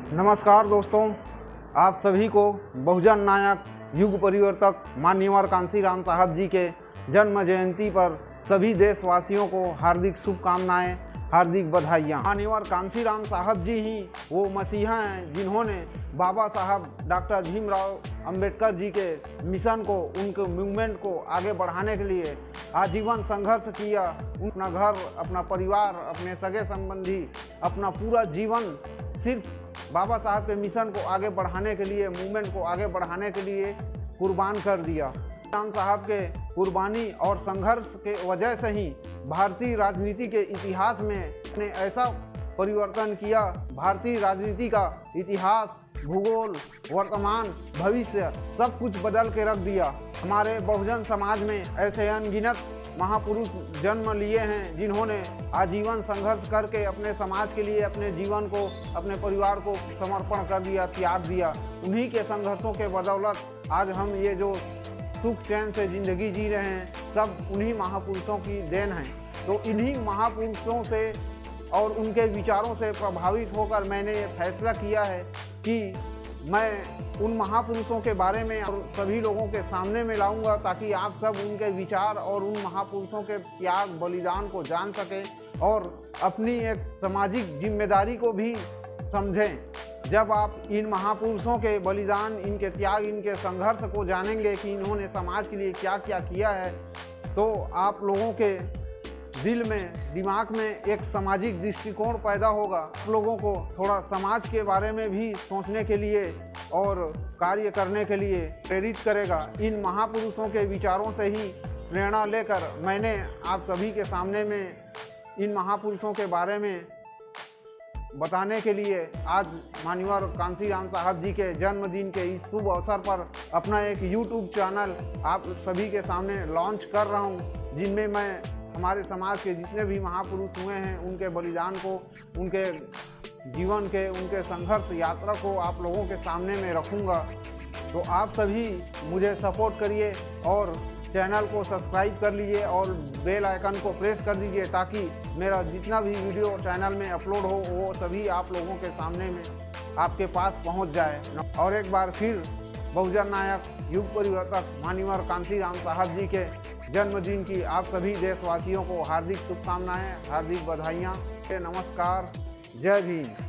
नमस्कार दोस्तों, आप सभी को बहुजन नायक युग परिवर्तक माननीय कांशीराम साहब जी के जन्म जयंती पर सभी देशवासियों को हार्दिक शुभकामनाएं, हार्दिक बधाइयाँ। माननीय कांशीराम साहब जी ही वो मसीहा हैं जिन्होंने बाबा साहब डॉक्टर भीमराव अंबेडकर जी के मिशन को, उनके मूवमेंट को आगे बढ़ाने के लिए आजीवन संघर्ष किया। अपना घर, अपना परिवार, अपने सगे संबंधी, अपना पूरा जीवन सिर्फ बाबा साहब के मिशन को आगे बढ़ाने के लिए, मूवमेंट को आगे बढ़ाने के लिए कुर्बान कर दिया। राम साहब के कुर्बानी और संघर्ष के वजह से ही भारतीय राजनीति के इतिहास में ने ऐसा परिवर्तन किया। भारतीय राजनीति का इतिहास, भूगोल, वर्तमान, भविष्य सब कुछ बदल के रख दिया। हमारे बहुजन समाज में ऐसे अनगिनत महापुरुष जन्म लिए हैं जिन्होंने आजीवन संघर्ष करके अपने समाज के लिए, अपने जीवन को, अपने परिवार को समर्पण कर दिया, त्याग दिया। उन्हीं के संघर्षों के बदौलत आज हम ये जो सुख चैन से ज़िंदगी जी रहे हैं, सब उन्हीं महापुरुषों की देन है। तो इन्हीं महापुरुषों से और उनके विचारों से प्रभावित होकर मैंने ये फैसला किया है कि मैं उन महापुरुषों के बारे में और सभी लोगों के सामने में लाऊंगा, ताकि आप सब उनके विचार और उन महापुरुषों के त्याग बलिदान को जान सकें और अपनी एक सामाजिक जिम्मेदारी को भी समझें। जब आप इन महापुरुषों के बलिदान, इनके त्याग, इनके संघर्ष को जानेंगे कि इन्होंने समाज के लिए क्या क्या किया है, तो आप लोगों के दिल में, दिमाग में एक सामाजिक दृष्टिकोण पैदा होगा। आप लोगों को थोड़ा समाज के बारे में भी सोचने के लिए और कार्य करने के लिए प्रेरित करेगा। इन महापुरुषों के विचारों से ही प्रेरणा लेकर मैंने आप सभी के सामने में इन महापुरुषों के बारे में बताने के लिए आज माननीय कांशीराम साहब जी के जन्मदिन के इस शुभ अवसर पर अपना एक यूट्यूब चैनल आप सभी के सामने लॉन्च कर रहा हूं, जिनमें मैं हमारे समाज के जितने भी महापुरुष हुए हैं उनके बलिदान को, उनके जीवन के, उनके संघर्ष यात्रा को आप लोगों के सामने में रखूँगा। तो आप सभी मुझे सपोर्ट करिए और चैनल को सब्सक्राइब कर लीजिए और बेल आइकन को प्रेस कर दीजिए, ताकि मेरा जितना भी वीडियो चैनल में अपलोड हो वो सभी आप लोगों के सामने में आपके पास पहुंच जाए। और एक बार फिर बहुजन नायक युग परिवर्तक माननीय कांशीराम साहब जी के जन्मदिन की आप सभी देशवासियों को हार्दिक शुभकामनाएं, हार्दिक बधाइयाँ। नमस्कार, जय भीम।